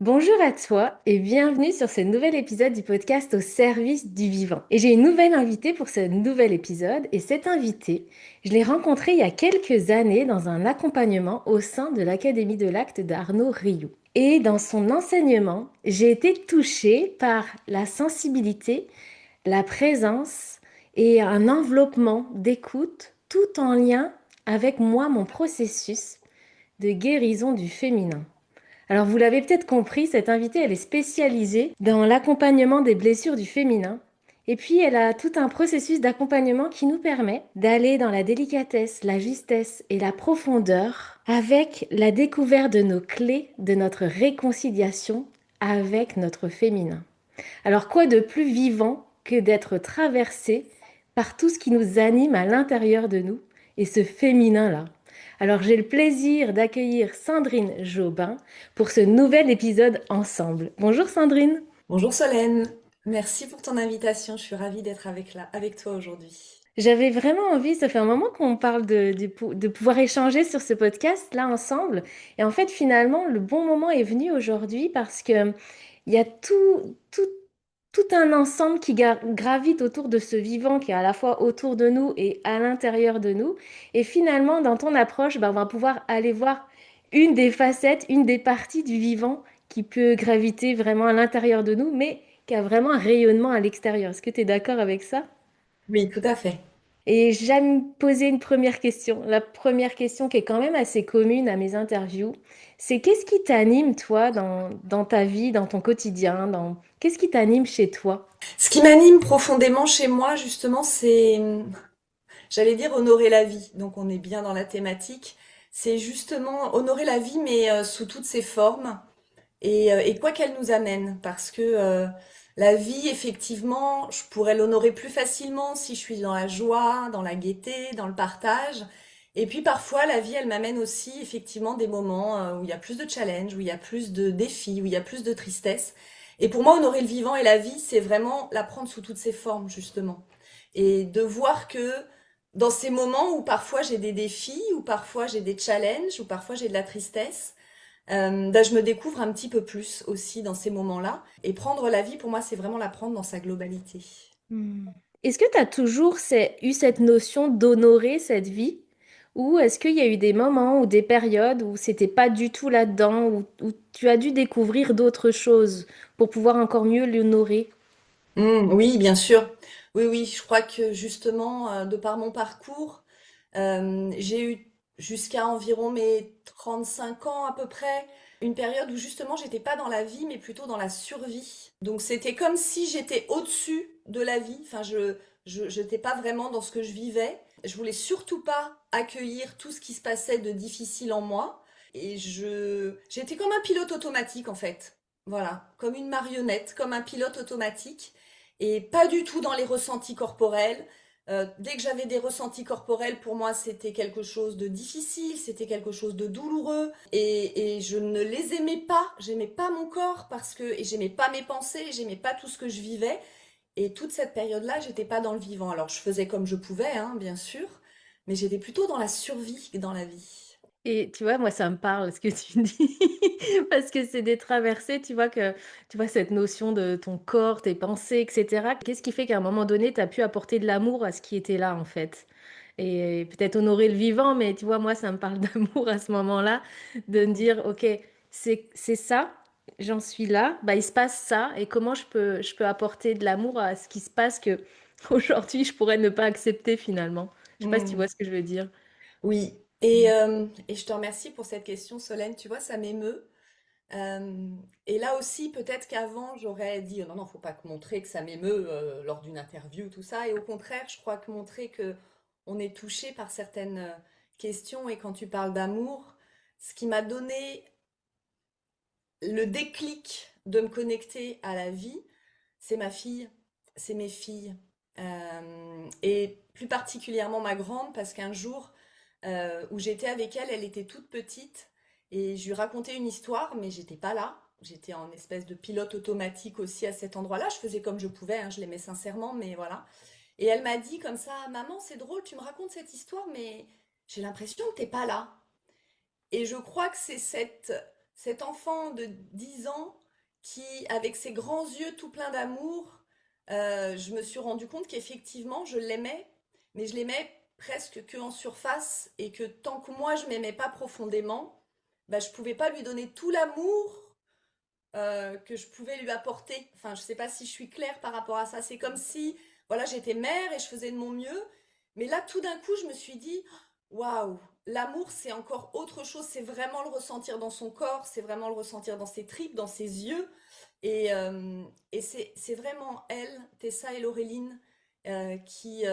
Bonjour à toi et bienvenue sur ce nouvel épisode du podcast au service du vivant. Et j'ai une nouvelle invitée pour ce nouvel épisode et cette invitée, je l'ai rencontrée il y a quelques années dans un accompagnement au sein de l'Académie de l'acte d'Arnaud Rioux. Et dans son enseignement, j'ai été touchée par la sensibilité, la présence et un enveloppement d'écoute tout en lien avec moi, mon processus de guérison du féminin. Alors vous l'avez peut-être compris, cette invitée, elle est spécialisée dans l'accompagnement des blessures du féminin. Et puis elle a tout un processus d'accompagnement qui nous permet d'aller dans la délicatesse, la justesse et la profondeur avec la découverte de nos clés de notre réconciliation avec notre féminin. Alors quoi de plus vivant que d'être traversé par tout ce qui nous anime à l'intérieur de nous et ce féminin-là. Alors j'ai le plaisir d'accueillir Sandrine Jobin pour ce nouvel épisode ensemble. Bonjour Sandrine. Bonjour Solène, merci pour ton invitation, je suis ravie d'être avec toi aujourd'hui. J'avais vraiment envie, ça fait un moment qu'on parle de pouvoir échanger sur ce podcast là ensemble. Et en fait, finalement, le bon moment est venu aujourd'hui parce que il y a tout un ensemble qui gravite autour de ce vivant qui est à la fois autour de nous et à l'intérieur de nous. Et finalement, dans ton approche, ben, on va pouvoir aller voir une des facettes, une des parties du vivant qui peut graviter vraiment à l'intérieur de nous, mais qui a vraiment un rayonnement à l'extérieur. Est-ce que tu es d'accord avec ça? Oui, tout à fait. Et j'aime poser une première question. La première question qui est quand même assez commune à mes interviews, c'est qu'est-ce qui t'anime, toi, dans ta vie, dans ton quotidien, qu'est-ce qui t'anime chez toi? Ce qui m'anime profondément chez moi, justement, c'est, j'allais dire honorer la vie, donc on est bien dans la thématique, c'est justement honorer la vie, mais sous toutes ses formes, et quoi qu'elle nous amène, parce que la vie, effectivement, je pourrais l'honorer plus facilement si je suis dans la joie, dans la gaieté, dans le partage. Et puis parfois, la vie, elle m'amène aussi effectivement des moments où il y a plus de challenge, où il y a plus de défis, où il y a plus de tristesse. Et pour moi, honorer le vivant et la vie, c'est vraiment la prendre sous toutes ses formes, justement. Et de voir que dans ces moments où parfois j'ai des défis, où parfois j'ai des challenges, où parfois j'ai de la tristesse, bah, je me découvre un petit peu plus aussi dans ces moments-là. Et prendre la vie, pour moi, c'est vraiment la prendre dans sa globalité. Hmm. Est-ce que tu as toujours eu cette notion d'honorer cette vie? Ou est-ce qu'il y a eu des moments ou des périodes où c'était pas du tout là-dedans, où tu as dû découvrir d'autres choses pour pouvoir encore mieux l'honorer? Oui, bien sûr. Oui, oui, je crois que justement, de par mon parcours, j'ai eu jusqu'à environ mes 35 ans à peu près, une période où justement j'étais pas dans la vie, mais plutôt dans la survie. Donc c'était comme si j'étais au-dessus de la vie. Enfin, je n'étais pas vraiment dans ce que je vivais. Je voulais surtout pas accueillir tout ce qui se passait de difficile en moi. Et j'étais comme un pilote automatique en fait. Voilà, comme une marionnette, comme un pilote automatique. Et pas du tout dans les ressentis corporels. Dès que j'avais des ressentis corporels, pour moi, c'était quelque chose de difficile, c'était quelque chose de douloureux, et je ne les aimais pas. J'aimais pas mon corps et j'aimais pas mes pensées, j'aimais pas tout ce que je vivais. Et toute cette période-là, j'étais pas dans le vivant. Alors, je faisais comme je pouvais, hein, bien sûr, mais j'étais plutôt dans la survie que dans la vie. Et tu vois, moi, ça me parle ce que tu dis, parce que c'est des traversées, tu vois, cette notion de ton corps, tes pensées, etc. Qu'est-ce qui fait qu'à un moment donné, tu as pu apporter de l'amour à ce qui était là, en fait? Et peut-être honorer le vivant, mais tu vois, moi, ça me parle d'amour à ce moment-là, de me dire, OK, c'est ça, j'en suis là, bah, il se passe ça, et comment je peux apporter de l'amour à ce qui se passe que aujourd'hui, je pourrais ne pas accepter finalement. Je sais pas si tu vois Mm. ce que je veux dire. Oui. Et je te remercie pour cette question, Solène. Tu vois, ça m'émeut. Et là aussi, peut-être qu'avant, j'aurais dit, oh non, non, faut pas montrer que ça m'émeut lors d'une interview, tout ça. Et au contraire, je crois que montrer que on est touché par certaines questions. Et quand tu parles d'amour, ce qui m'a donné le déclic de me connecter à la vie, c'est ma fille, c'est mes filles. Et plus particulièrement ma grande, parce qu'un jour où j'étais avec elle, elle était toute petite, et je lui racontais une histoire, mais j'étais pas là. J'étais en espèce de pilote automatique aussi à cet endroit-là. Je faisais comme je pouvais, hein, je l'aimais sincèrement, mais voilà. Et elle m'a dit comme ça, maman, c'est drôle, tu me racontes cette histoire, mais j'ai l'impression que t'es pas là. Et je crois que c'est cette cet enfant de 10 ans qui, avec ses grands yeux tout pleins d'amour, je me suis rendu compte qu'effectivement, je l'aimais, mais je l'aimais presque que en surface et que tant que moi, je m'aimais pas profondément, bah, je pouvais pas lui donner tout l'amour que je pouvais lui apporter. Enfin, je sais pas si je suis claire par rapport à ça. C'est comme si, voilà, j'étais mère et je faisais de mon mieux. Mais là, tout d'un coup, je me suis dit, waouh, l'amour, c'est encore autre chose. C'est vraiment le ressentir dans son corps, c'est vraiment le ressentir dans ses tripes, dans ses yeux. Et c'est vraiment elle, Tessa et Laureline, qui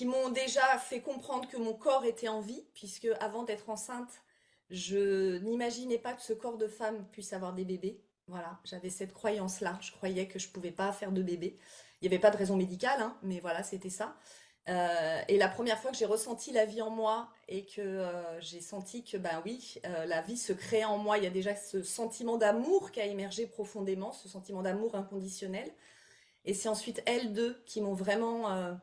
m'ont déjà fait comprendre que mon corps était en vie, puisque avant d'être enceinte, je n'imaginais pas que ce corps de femme puisse avoir des bébés. Voilà, j'avais cette croyance-là. Je croyais que je pouvais pas faire de bébé. Il n'y avait pas de raison médicale, hein, mais voilà, c'était ça. Et la première fois que j'ai ressenti la vie en moi et que j'ai senti que, ben oui, la vie se crée en moi, il y a déjà ce sentiment d'amour qui a émergé profondément, ce sentiment d'amour inconditionnel. Et c'est ensuite elles deux qui m'ont vraiment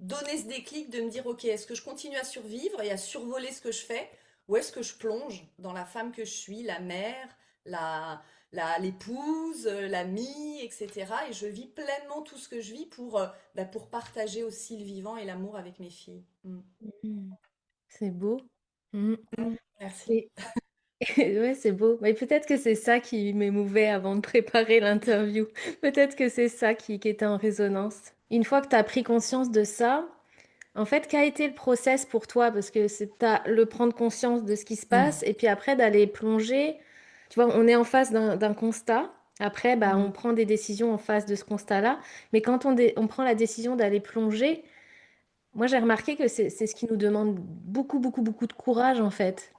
donné ce déclic de me dire, ok, est-ce que je continue à survivre et à survoler ce que je fais, ou est-ce que je plonge dans la femme que je suis, la mère, la, l'épouse, l'amie, etc. Et je vis pleinement tout ce que je vis pour partager aussi le vivant et l'amour avec mes filles. Mm. Mm. C'est beau. Mm. Merci. Et ouais, c'est beau. Mais peut-être que c'est ça qui m'émouvait avant de préparer l'interview. Peut-être que c'est ça qui était en résonance. Une fois que tu as pris conscience de ça, en fait, qu'a été le process pour toi? Parce que c'est le prendre conscience de ce qui se passe Mm. et puis après d'aller plonger. Tu vois, on est en face d'un constat. Après, bah, on Mm. prend des décisions en face de ce constat-là. Mais quand on prend la décision d'aller plonger, moi j'ai remarqué que c'est ce qui nous demande beaucoup, beaucoup, beaucoup de courage en fait.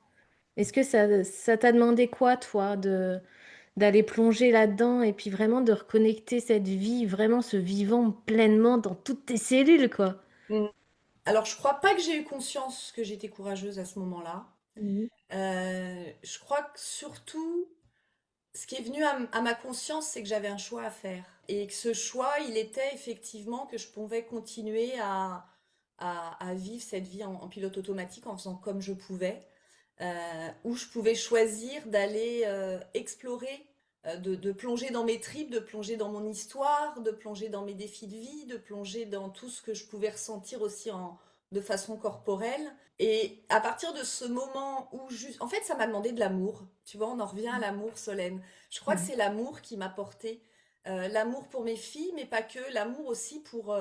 Est-ce que ça t'a demandé quoi, toi, d'aller plonger là-dedans et puis vraiment de reconnecter cette vie, vraiment ce vivant pleinement dans toutes tes cellules, quoi? Mm. Alors, je crois pas que j'ai eu conscience que j'étais courageuse à ce moment-là. Mhm. Je crois que surtout, ce qui est venu à ma conscience, c'est que j'avais un choix à faire. Et que ce choix, il était effectivement que je pouvais continuer à vivre cette vie en pilote automatique en faisant comme je pouvais, où je pouvais choisir d'aller explorer, de plonger dans mes tripes, de plonger dans mon histoire, de plonger dans mes défis de vie, de plonger dans tout ce que je pouvais ressentir aussi de façon corporelle. Et à partir de ce moment où juste... En fait, ça m'a demandé de l'amour. Tu vois, on en revient à l'amour, Solène. Je crois que Mhm. c'est l'amour qui m'a porté. L'amour pour mes filles, mais pas que. L'amour aussi pour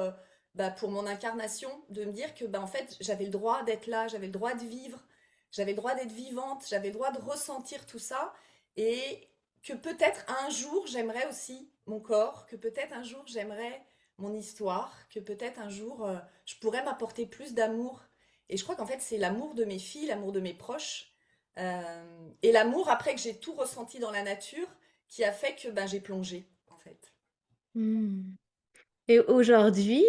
mon incarnation. De me dire que, en fait, j'avais le droit d'être là, j'avais le droit de vivre, j'avais le droit d'être vivante, j'avais le droit de ressentir tout ça. Et que peut-être un jour, j'aimerais aussi mon corps, que peut-être un jour, j'aimerais mon histoire, que peut-être un jour, je pourrais m'apporter plus d'amour. Et je crois qu'en fait, c'est l'amour de mes filles, l'amour de mes proches, et l'amour après que j'ai tout ressenti dans la nature, qui a fait que j'ai plongé, en fait. Hmm. Et aujourd'hui,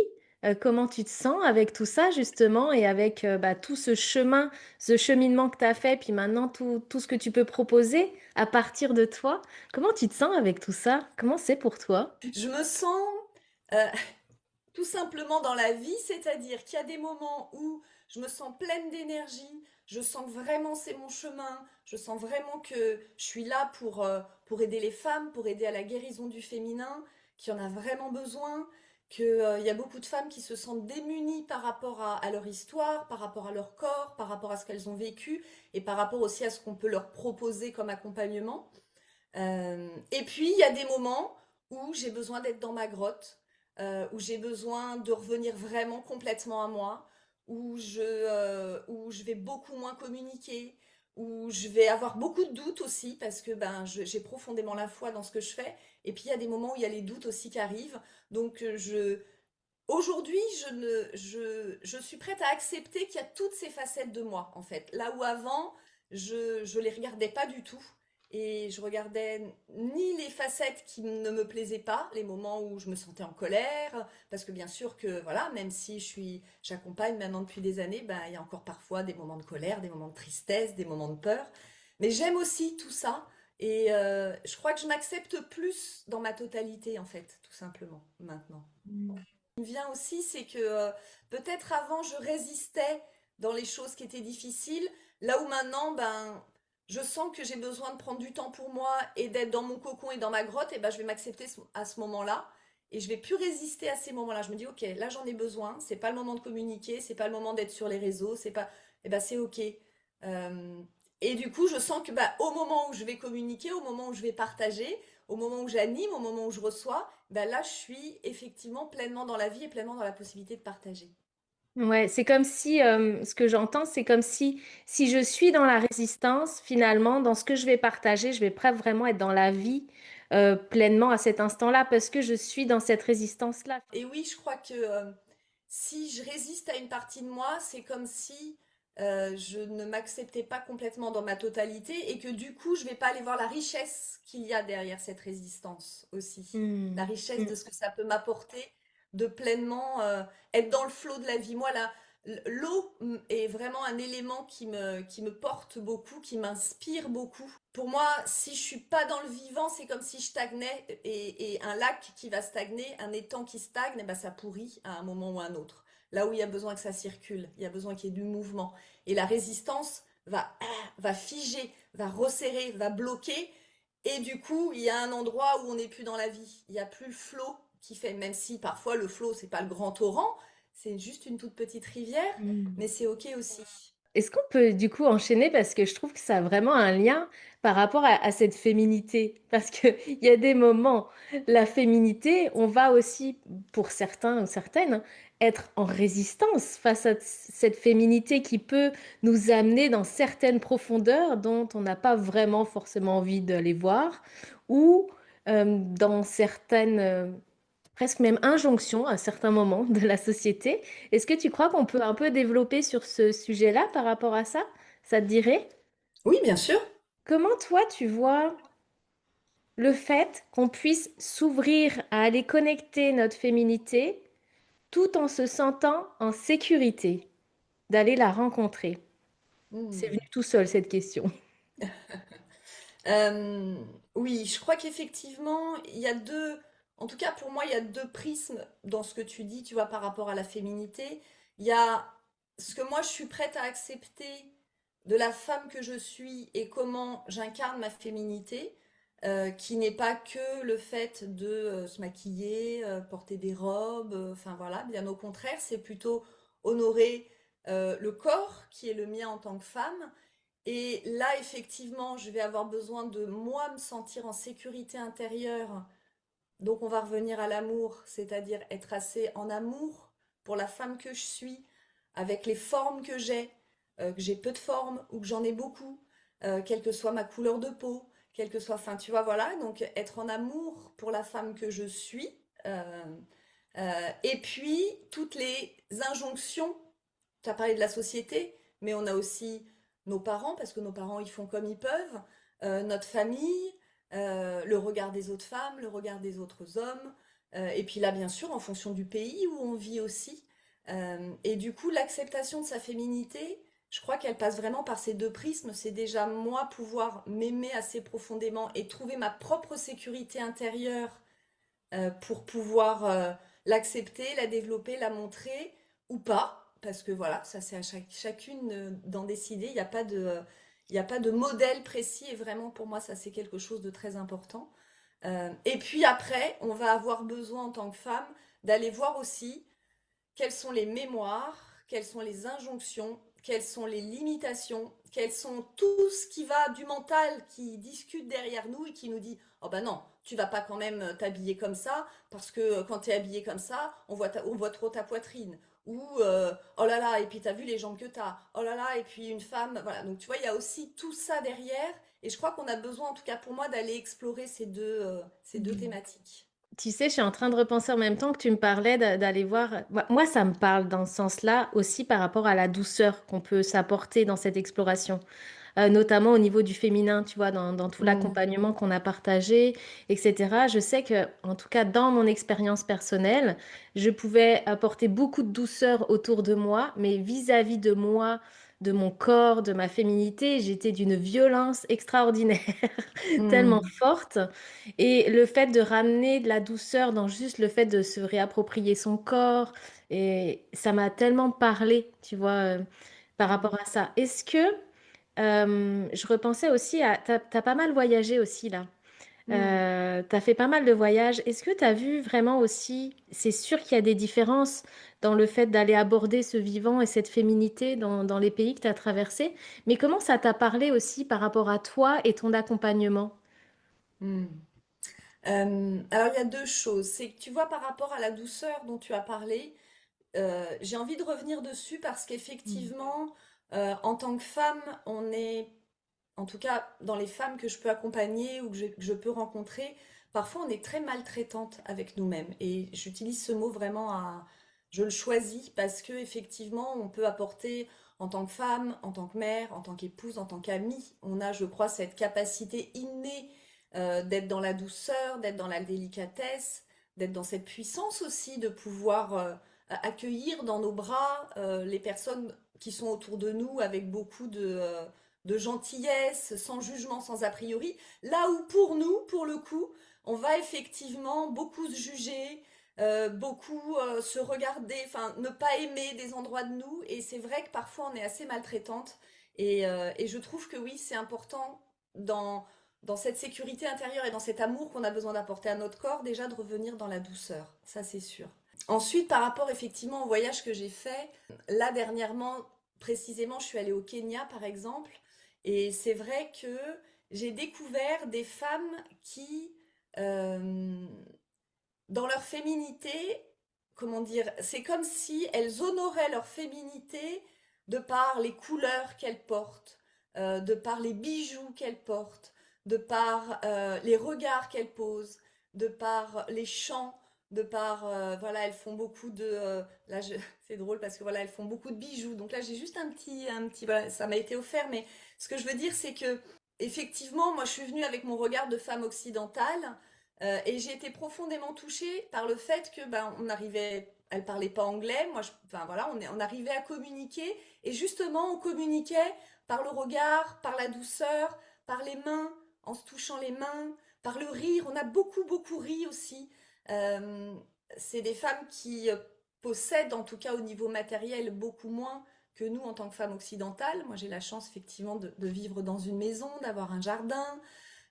comment tu te sens avec tout ça, justement, et avec bah, tout ce chemin, ce cheminement que tu as fait, puis maintenant tout ce que tu peux proposer à partir de toi? Comment tu te sens avec tout ça? Comment c'est pour toi? Je me sens euh, tout simplement dans la vie, c'est-à-dire qu'il y a des moments où je me sens pleine d'énergie, je sens que vraiment c'est mon chemin, je sens vraiment que je suis là pour aider les femmes, pour aider à la guérison du féminin, qui en a vraiment besoin, qu'il y a beaucoup de femmes qui se sentent démunies par rapport à leur histoire, par rapport à leur corps, par rapport à ce qu'elles ont vécu et par rapport aussi à ce qu'on peut leur proposer comme accompagnement. Et puis, il y a des moments où j'ai besoin d'être dans ma grotte, où j'ai besoin de revenir vraiment complètement à moi, où je vais beaucoup moins communiquer, où je vais avoir beaucoup de doutes aussi, parce que j'ai profondément la foi dans ce que je fais. Et puis, il y a des moments où il y a les doutes aussi qui arrivent. Donc, aujourd'hui, je suis prête à accepter qu'il y a toutes ces facettes de moi, en fait. Là où avant, je les regardais pas du tout. Et je regardais ni les facettes qui ne me plaisaient pas, les moments où je me sentais en colère, parce que bien sûr que, voilà, même si j'accompagne maintenant depuis des années, il y a encore parfois des moments de colère, des moments de tristesse, des moments de peur. Mais j'aime aussi tout ça. Et je crois que je m'accepte plus dans ma totalité, en fait, tout simplement, maintenant me vient aussi, c'est que peut-être avant, je résistais dans les choses qui étaient difficiles, là où maintenant, je sens que j'ai besoin de prendre du temps pour moi et d'être dans mon cocon et dans ma grotte, et ben je vais m'accepter à ce moment-là. Et je vais plus résister à ces moments-là. Je me dis, ok, là j'en ai besoin. C'est pas le moment de communiquer, c'est pas le moment d'être sur les réseaux, c'est pas, et ben c'est ok. Euh, et du coup, je sens que bah, au moment où je vais communiquer, au moment où je vais partager, au moment où j'anime, au moment où je reçois, bah là je suis effectivement pleinement dans la vie et pleinement dans la possibilité de partager. Ouais, c'est comme si, ce que j'entends, c'est comme si je suis dans la résistance, finalement, dans ce que je vais partager, je vais pas vraiment être dans la vie pleinement à cet instant-là parce que je suis dans cette résistance-là. Et oui, je crois que si je résiste à une partie de moi, c'est comme si je ne m'acceptais pas complètement dans ma totalité et que du coup, je vais pas aller voir la richesse qu'il y a derrière cette résistance aussi. La Hmm. richesse Hmm. de ce que ça peut m'apporter de pleinement être dans le flot de la vie. Moi, là, l'eau est vraiment un élément qui me porte beaucoup, qui m'inspire beaucoup. Pour moi, si je suis pas dans le vivant, c'est comme si je stagnais et un lac qui va stagner, un étang qui stagne, eh ben ça pourrit à un moment ou à un autre. Là où il y a besoin que ça circule, il y a besoin qu'il y ait du mouvement. Et la résistance va figer, va resserrer, va bloquer. Et du coup, il y a un endroit où on n'est plus dans la vie. Il n'y a plus le flot qui fait, même si parfois le flot, c'est pas le grand torrent, c'est juste une toute petite rivière, Hmm. mais c'est ok aussi. Est-ce qu'on peut du coup enchaîner parce que je trouve que ça a vraiment un lien par rapport à cette féminité? Parce qu'il y a des moments, la féminité, on va aussi, pour certains ou certaines, être en résistance face à cette féminité qui peut nous amener dans certaines profondeurs dont on n'a pas vraiment forcément envie d'aller voir, ou dans certaines, presque même injonctions à certains moments de la société. Est-ce que tu crois qu'on peut un peu développer sur ce sujet-là par rapport à ça? Ça te dirait? Oui, bien sûr. Comment toi tu vois le fait qu'on puisse s'ouvrir à aller connecter notre féminité tout en se sentant en sécurité, d'aller la rencontrer? C'est venu Hmm. tout seul cette question. Euh, oui, je crois qu'effectivement, il y a deux, en tout cas pour moi, il y a deux prismes dans ce que tu dis, tu vois, par rapport à la féminité. Il y a ce que moi je suis prête à accepter de la femme que je suis et comment j'incarne ma féminité, qui n'est pas que le fait de se maquiller, porter des robes, enfin voilà, bien au contraire, c'est plutôt honorer le corps qui est le mien en tant que femme et là, effectivement, je vais avoir besoin de moi me sentir en sécurité intérieure. Donc, on va revenir à l'amour, c'est-à-dire être assez en amour pour la femme que je suis, avec les formes que j'ai peu de formes ou que j'en ai beaucoup, quelle que soit ma couleur de peau, quelle que soit, enfin, tu vois, voilà. Donc, être en amour pour la femme que je suis. euh, et puis, toutes les injonctions tu as parlé de la société, mais on a aussi nos parents, parce que nos parents, ils font comme ils peuvent, notre famille, le regard des autres femmes, le regard des autres hommes, et puis là, bien sûr, en fonction du pays où on vit aussi. Et du coup, l'acceptation de sa féminité, je crois qu'elle passe vraiment par ces deux prismes. C'est déjà moi pouvoir m'aimer assez profondément et trouver ma propre sécurité intérieure pour pouvoir l'accepter, la développer, la montrer ou pas, parce que voilà, ça c'est à chacune d'en décider. Il y a pas de modèle précis et vraiment pour moi ça c'est quelque chose de très important. Et puis après, on va avoir besoin en tant que femme d'aller voir aussi quelles sont les mémoires, quelles sont les injonctions, quelles sont les limitations, quels sont tout ce qui va du mental qui discute derrière nous et qui nous dit oh ben non, tu vas pas quand même t'habiller comme ça parce que quand tu es habillé comme ça, on voit trop ta poitrine ou oh là là et puis t'as vu les jambes que t'as, oh là là et puis une femme, voilà. Donc tu vois, il y a aussi tout ça derrière et je crois qu'on a besoin en tout cas pour moi d'aller explorer ces deux thématiques. Tu sais, je suis en train de repenser en même temps que tu me parlais d'aller voir. Moi, ça me parle dans ce sens-là aussi par rapport à la douceur qu'on peut s'apporter dans cette exploration. Notamment au niveau du féminin, tu vois, dans tout Mm. l'accompagnement qu'on a partagé, etc. Je sais que, en tout cas, dans mon expérience personnelle, je pouvais apporter beaucoup de douceur autour de moi, mais vis-à-vis de moi, de mon corps, de ma féminité, j'étais d'une violence extraordinaire, tellement Mm. forte. Et le fait de ramener de la douceur dans juste le fait de se réapproprier son corps, et ça m'a tellement parlé, tu vois, par rapport Mm. à ça. Est-ce que Je repensais aussi à... T'as pas mal voyagé aussi là. Mm. T'as fait pas mal de voyages. Est-ce que t'as vu vraiment aussi, c'est sûr qu'il y a des différences dans le fait d'aller aborder ce vivant et cette féminité dans les pays que tu as traversés, mais comment ça t'a parlé aussi par rapport à toi et ton accompagnement? Mm. Alors il y a deux choses. C'est que tu vois par rapport à la douceur dont tu as parlé, j'ai envie de revenir dessus parce Mm. qu'effectivement, en tant que femme, on est, en tout cas dans les femmes que je peux accompagner ou que je peux rencontrer, parfois on est très maltraitante avec nous-mêmes. Et j'utilise ce mot vraiment je le choisis parce que effectivement, on peut apporter en tant que femme, en tant que mère, en tant qu'épouse, en tant qu'amie, on a, je crois, cette capacité innée d'être dans la douceur, d'être dans la délicatesse, d'être dans cette puissance aussi de pouvoir accueillir dans nos bras les personnes qui sont autour de nous avec beaucoup de gentillesse, sans jugement, sans a priori. Là où pour nous, pour le coup, on va effectivement beaucoup se juger, beaucoup se regarder, enfin ne pas aimer des endroits de nous. Et c'est vrai que parfois on est assez maltraitante. Et je trouve que oui, c'est important dans cette sécurité intérieure et dans cet amour qu'on a besoin d'apporter à notre corps, déjà de revenir dans la douceur. Ça, c'est sûr. Ensuite, par rapport effectivement au voyage que j'ai fait, là dernièrement, précisément, je suis allée au Kenya, par exemple, et c'est vrai que j'ai découvert des femmes qui, euh, dans leur féminité, comment dire, c'est comme si elles honoraient leur féminité de par les couleurs qu'elles portent, de par les bijoux qu'elles portent, de par les regards qu'elles posent, de par les chants, de par voilà, elles font beaucoup de là c'est drôle parce que voilà, elles font beaucoup de bijoux. Donc là, j'ai juste un petit voilà, ça m'a été offert mais ce que je veux dire c'est que effectivement, moi je suis venue avec mon regard de femme occidentale et j'ai été profondément touchée par le fait que ben on arrivait, elle parlait pas anglais, enfin voilà, on arrivait à communiquer et justement on communiquait par le regard, par la douceur, par les mains, en se touchant les mains, par le rire. On a beaucoup beaucoup ri aussi. Euh, c'est des femmes qui possèdent, en tout cas au niveau matériel, beaucoup moins que nous en tant que femmes occidentales. Moi j'ai la chance effectivement de vivre dans une maison, d'avoir un jardin.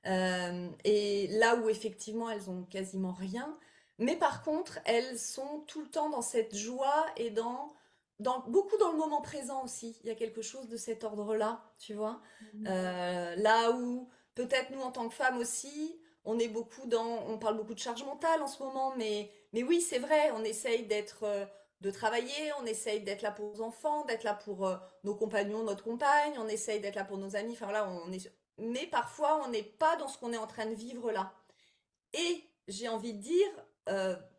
Et là où effectivement elles ont quasiment rien, mais par contre elles sont tout le temps dans cette joie et beaucoup dans le moment présent aussi. Il y a quelque chose de cet ordre-là, tu vois. Là où peut-être nous en tant que femmes aussi, on parle beaucoup de charge mentale en ce moment, mais oui c'est vrai, on essaye de travailler, on essaye d'être là pour nos enfants, d'être là pour nos compagnons, notre compagne, on essaye d'être là pour nos amis. Enfin là, mais parfois on n'est pas dans ce qu'on est en train de vivre là. Et j'ai envie de dire,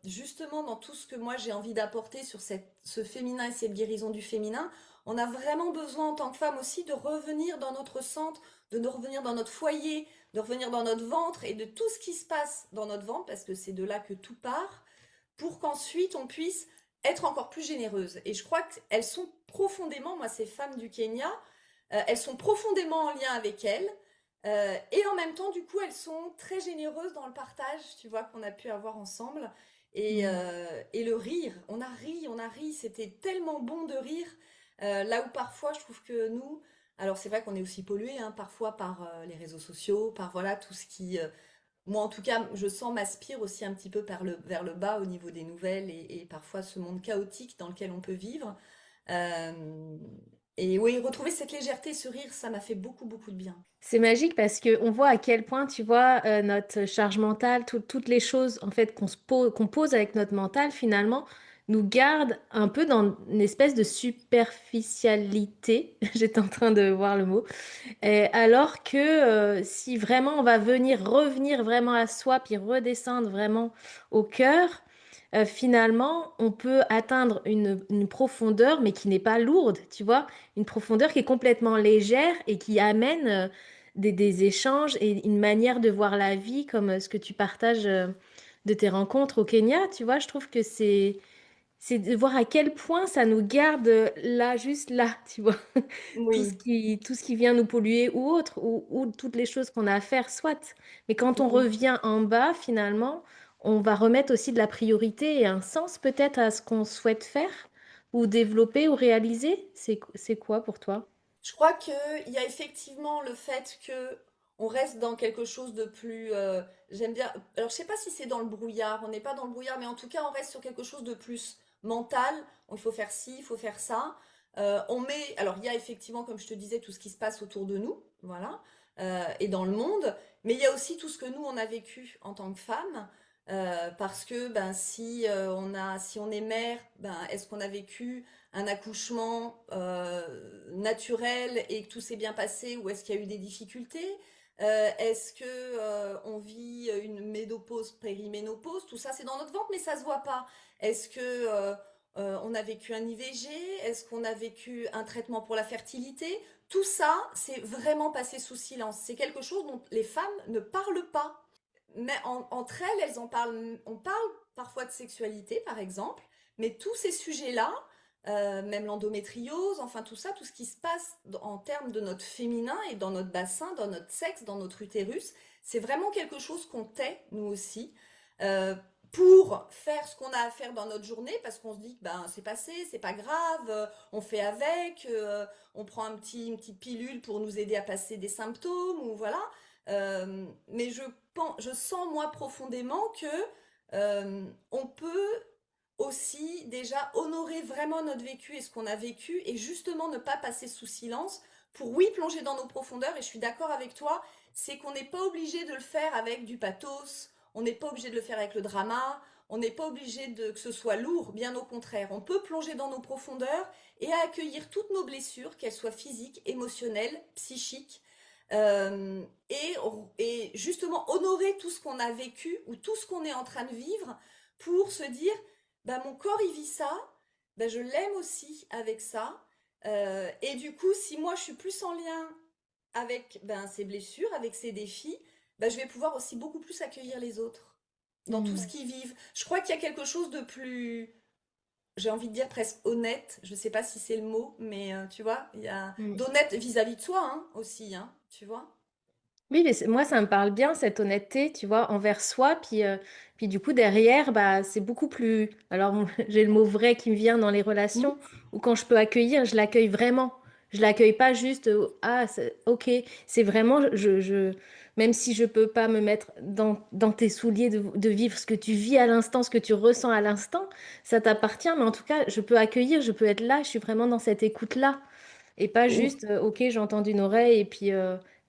justement dans tout ce que moi j'ai envie d'apporter sur ce féminin et cette guérison du féminin, on a vraiment besoin en tant que femme aussi de revenir dans notre centre, de nous revenir dans notre foyer, de revenir dans notre ventre et de tout ce qui se passe dans notre ventre, parce que c'est de là que tout part, pour qu'ensuite on puisse être encore plus généreuse. Et je crois qu'elles sont profondément, moi ces femmes du Kenya, elles sont profondément en lien avec elles. Et en même temps, du coup, elles sont très généreuses dans le partage, tu vois, qu'on a pu avoir ensemble. Mm. Et le rire, on a ri, c'était tellement bon de rire. Là où parfois, je trouve que nous, alors c'est vrai qu'on est aussi pollué, hein, parfois par les réseaux sociaux, par voilà tout ce qui, moi en tout cas, je sens m'aspire aussi un petit peu vers le bas au niveau des nouvelles et parfois ce monde chaotique dans lequel on peut vivre. Euh, et oui, retrouver cette légèreté, ce rire, ça m'a fait beaucoup, beaucoup de bien. C'est magique parce que on voit à quel point, tu vois, notre charge mentale, toutes les choses en fait qu'on pose avec notre mental finalement nous gardent un peu dans une espèce de superficialité. J'étais en train de voir le mot. Et alors que si vraiment on va venir revenir vraiment à soi puis redescendre vraiment au cœur, finalement on peut atteindre une profondeur mais qui n'est pas lourde, tu vois, une profondeur qui est complètement légère et qui amène des échanges et une manière de voir la vie comme ce que tu partages de tes rencontres au Kenya, tu vois, je trouve que c'est de voir à quel point ça nous garde là, juste là, tu vois. Oui. Tout ce qui vient nous polluer ou autre, ou toutes les choses qu'on a à faire, soit. Mais quand on Mm. revient en bas, finalement, on va remettre aussi de la priorité et un sens peut-être à ce qu'on souhaite faire, ou développer, ou réaliser. C'est quoi pour toi? Je crois qu'il y a effectivement le fait que on reste dans quelque chose de plus, j'aime bien. Alors je sais pas si c'est dans le brouillard, on n'est pas dans le brouillard, mais en tout cas on reste sur quelque chose de plus mental. Il faut faire ci, il faut faire ça. On met, alors il y a effectivement, comme je te disais, tout ce qui se passe autour de nous, voilà, et dans le monde, mais il y a aussi tout ce que nous on a vécu en tant que femmes. Parce que ben si on est mère, ben est-ce qu'on a vécu un accouchement naturel et que tout s'est bien passé ou est-ce qu'il y a eu des difficultés? Est-ce que on vit une ménopause, périménopause? Tout ça, c'est dans notre ventre, mais ça se voit pas. Est-ce que on a vécu un IVG? Est-ce qu'on a vécu un traitement pour la fertilité? Tout ça, c'est vraiment passé sous silence. C'est quelque chose dont les femmes ne parlent pas. Mais entre elles, elles en parlent. On parle parfois de sexualité, par exemple, mais tous ces sujets-là, même l'endométriose, enfin tout ça, tout ce qui se passe en termes de notre féminin et dans notre bassin, dans notre sexe, dans notre utérus, c'est vraiment quelque chose qu'on tait, nous aussi, euh, pour faire ce qu'on a à faire dans notre journée, parce qu'on se dit que ben, c'est passé, c'est pas grave, on fait avec, on prend une petite pilule pour nous aider à passer des symptômes, ou voilà. Mais je sens moi profondément que on peut aussi déjà honorer vraiment notre vécu et ce qu'on a vécu et justement ne pas passer sous silence pour oui plonger dans nos profondeurs. Et je suis d'accord avec toi, c'est qu'on n'est pas obligé de le faire avec du pathos, on n'est pas obligé de le faire avec le drama, on n'est pas obligé de que ce soit lourd, bien au contraire. On peut plonger dans nos profondeurs et accueillir toutes nos blessures, qu'elles soient physiques, émotionnelles, psychiques, et justement honorer tout ce qu'on a vécu ou tout ce qu'on est en train de vivre pour se dire, bah, mon corps il vit ça, bah, je l'aime aussi avec ça. Et du coup, si moi je suis plus en lien avec ben, ces blessures, avec ces défis, bah, je vais pouvoir aussi beaucoup plus accueillir les autres dans tout ce Mm. qu'ils vivent. Je crois qu'il y a quelque chose de plus, j'ai envie de dire presque honnête, je ne sais pas si c'est le mot, mais tu vois, il y a Mm. d'honnête vis-à-vis de soi hein, aussi, hein, tu vois. Oui, mais moi, ça me parle bien, cette honnêteté, tu vois, envers soi. Puis du coup, derrière, bah, c'est beaucoup plus... Alors, j'ai le mot vrai qui me vient dans les Mhm. relations, où quand je peux accueillir, je l'accueille vraiment. Je l'accueille pas juste, ah, ok, c'est vraiment, même si je peux pas me mettre dans tes souliers, de vivre ce que tu vis à l'instant, ce que tu ressens à l'instant, ça t'appartient, mais en tout cas, je peux accueillir, je peux être là, je suis vraiment dans cette écoute-là. Et pas juste, ok, j'entends d'une oreille et puis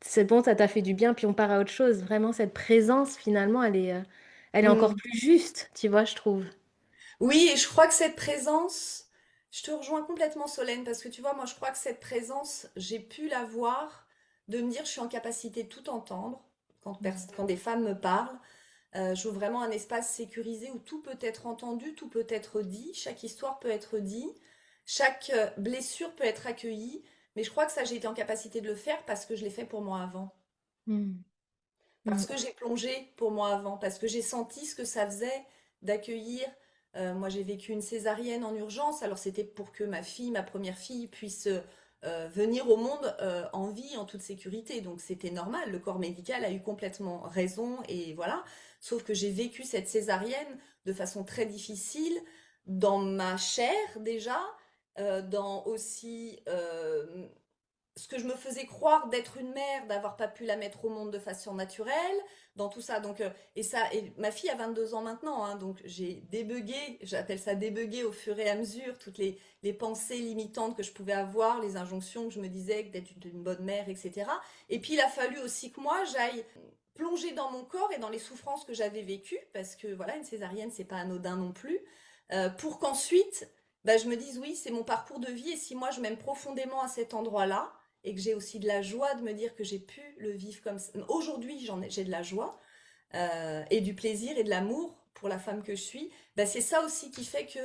c'est bon, ça t'a fait du bien, puis on part à autre chose. Vraiment, cette présence, finalement, elle est encore Mm. plus juste, tu vois, je trouve. Oui, et je crois que cette présence, je te rejoins complètement Solène, parce que tu vois, moi je crois que cette présence, j'ai pu la voir, de me dire je suis en capacité de tout entendre quand des femmes me parlent. Je veux vraiment un espace sécurisé où tout peut être entendu, tout peut être dit, chaque histoire peut être dit, chaque blessure peut être accueillie, mais je crois que ça j'ai été en capacité de le faire parce que je l'ai fait pour moi avant. Mm. Parce Mm. que j'ai plongé pour moi avant, parce que j'ai senti ce que ça faisait d'accueillir. Moi, j'ai vécu une césarienne en urgence, alors c'était pour que ma fille, ma première fille, puisse venir au monde en vie, en toute sécurité. Donc c'était normal, le corps médical a eu complètement raison, et voilà. Sauf que j'ai vécu cette césarienne de façon très difficile, dans ma chair déjà, dans aussi ce que je me faisais croire d'être une mère, d'avoir pas pu la mettre au monde de façon naturelle, dans tout ça. Donc, et ma fille a 22 ans maintenant, hein, donc j'ai débugué, j'appelle ça débuguer au fur et à mesure, toutes les pensées limitantes que je pouvais avoir, les injonctions que je me disais d'être une bonne mère, etc. Et puis il a fallu aussi que moi j'aille plonger dans mon corps et dans les souffrances que j'avais vécues, parce que voilà, une césarienne, c'est pas anodin non plus, pour qu'ensuite, bah, je me dise oui, c'est mon parcours de vie, et si moi je m'aime profondément à cet endroit-là, et que j'ai aussi de la joie de me dire que j'ai pu le vivre comme ça. Aujourd'hui, j'ai de la joie et du plaisir et de l'amour pour la femme que je suis. Ben, c'est ça aussi qui fait que,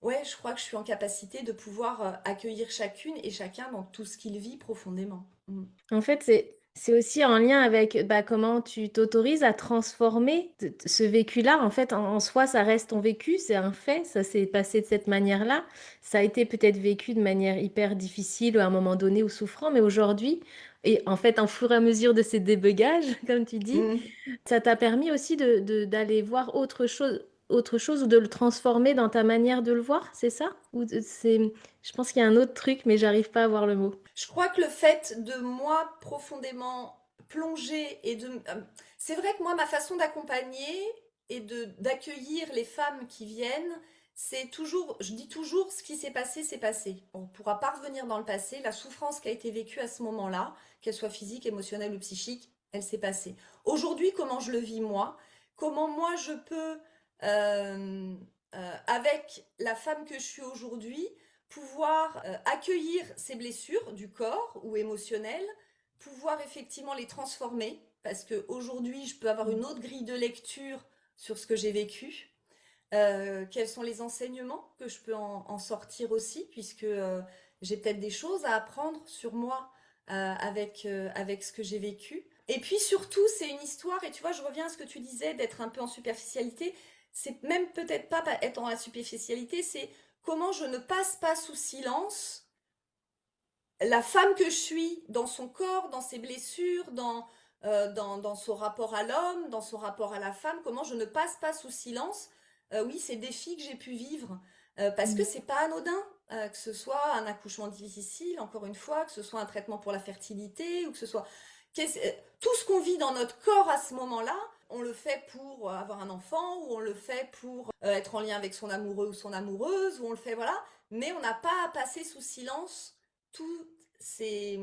ouais, je crois que je suis en capacité de pouvoir accueillir chacune et chacun dans tout ce qu'il vit profondément. Mm. En fait, c'est aussi en lien avec bah, comment tu t'autorises à transformer ce vécu-là. En fait, en soi, ça reste ton vécu, c'est un fait, ça s'est passé de cette manière-là. Ça a été peut-être vécu de manière hyper difficile à un moment donné ou souffrant, mais aujourd'hui, et en fait, en fur et à mesure de ces débugages, comme tu dis, Mm. ça t'a permis aussi d'aller voir autre chose, autre chose ou de le transformer dans ta manière de le voir, c'est ça? Je pense qu'il y a un autre truc, mais j'arrive pas à voir le mot. Je crois que le fait de moi profondément plonger c'est vrai que moi, ma façon d'accompagner et d'accueillir les femmes qui viennent, c'est toujours, je dis toujours, ce qui s'est passé, c'est passé. On ne pourra pas revenir dans le passé. La souffrance qui a été vécue à ce moment-là, qu'elle soit physique, émotionnelle ou psychique, elle s'est passée. Aujourd'hui, comment je le vis moi? Comment moi je peux, avec la femme que je suis aujourd'hui, pouvoir accueillir ces blessures du corps ou émotionnelles, pouvoir effectivement les transformer, parce qu'aujourd'hui, je peux avoir une autre grille de lecture sur ce que j'ai vécu. Quels sont les enseignements que je peux en sortir aussi, puisque j'ai peut-être des choses à apprendre sur moi avec ce que j'ai vécu. Et puis surtout, c'est une histoire, et tu vois, je reviens à ce que tu disais, d'être un peu en superficialité. C'est même peut-être pas être en la superficialité, c'est comment je ne passe pas sous silence la femme que je suis dans son corps, dans ses blessures, dans son rapport à l'homme, dans son rapport à la femme, comment je ne passe pas sous silence, oui, ces défis que j'ai pu vivre, parce que Mm. c'est pas anodin, que ce soit un accouchement difficile, encore une fois, que ce soit un traitement pour la fertilité, ou que ce soit tout ce qu'on vit dans notre corps à ce moment-là, on le fait pour avoir un enfant, ou on le fait pour être en lien avec son amoureux ou son amoureuse, ou on le fait, voilà, mais on n'a pas à passer sous silence toutes ces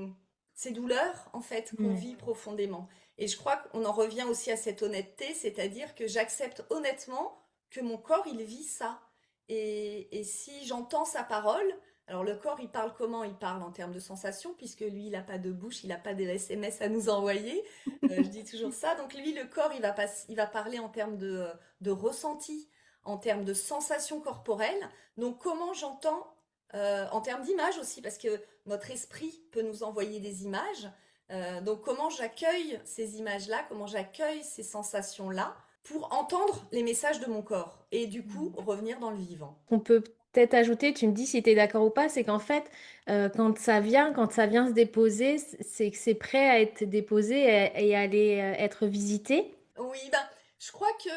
douleurs en fait qu'on Ouais. vit profondément. Et je crois qu'on en revient aussi à cette honnêteté, c'est-à-dire que j'accepte honnêtement que mon corps il vit ça. Et si j'entends sa parole, alors le corps il parle comment? Il parle en termes de sensations, puisque lui il n'a pas de bouche, il n'a pas de SMS à nous envoyer. Je dis toujours ça. Donc lui le corps il va parler en termes de ressenti, en termes de sensations corporelles. Donc comment j'entends en termes d'image aussi, parce que notre esprit peut nous envoyer des images. Donc comment j'accueille ces images-là, comment j'accueille ces sensations-là pour entendre les messages de mon corps et du coup revenir dans le vivant. On peut peut-être ajouter, tu me dis si tu es d'accord ou pas, c'est qu'en fait, quand ça vient se déposer, c'est que c'est prêt à être déposé et à aller être visité. Oui, ben, je crois que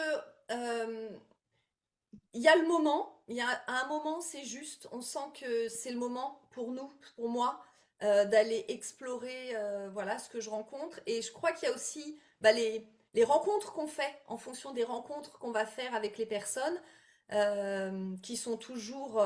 il y a le moment, il y a à un moment c'est juste, on sent que c'est le moment pour nous, pour moi, d'aller explorer voilà ce que je rencontre. Et je crois qu'il y a aussi bah, les rencontres qu'on fait en fonction des rencontres qu'on va faire avec les personnes qui sont toujours